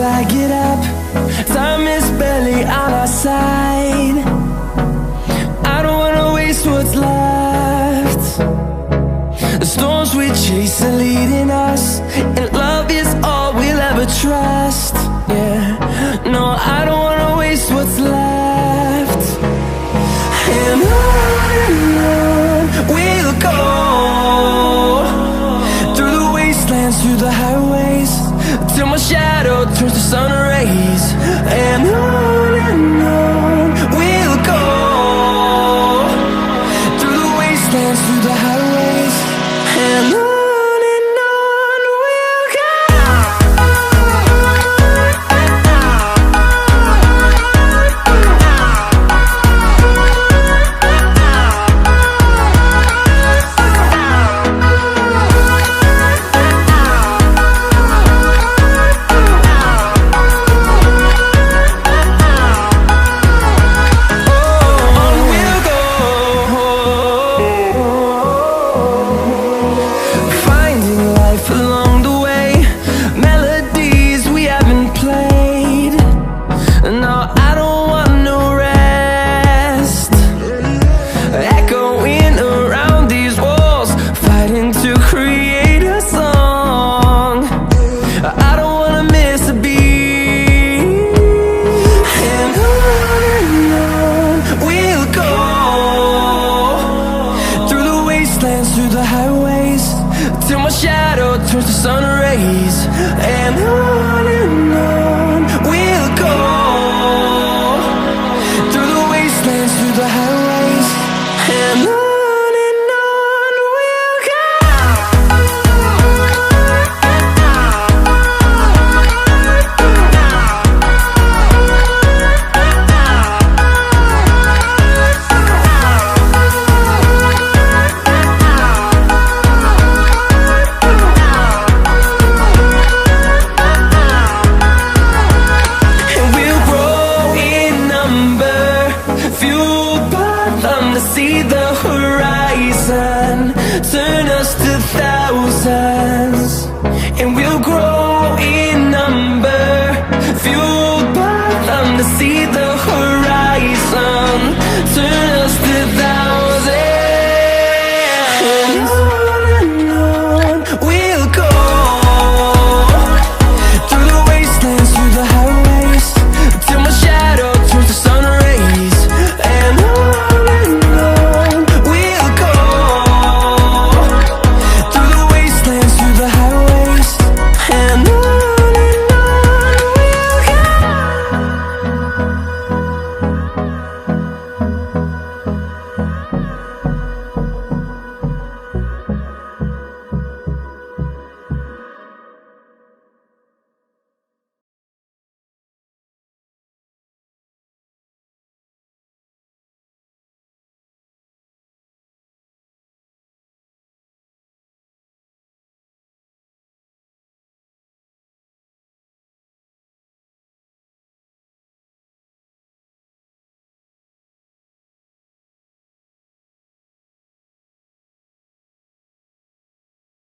I get up. Time is barely on our side. I don't wanna waste what's left. The storms we chase are leading us, and love is all we'll ever trust. Yeah, no, I don't wanna waste what's left. And on we'll go, through the wastelands, through the highways, till my shadow turns to sun rays. And on we'll go, through the wastelands, through the highways, and on. Through the highways, till my shadow turns to sun rays. And on we'll go, through the wastelands, through the highways, and on. See the horizon, turn us to thousands.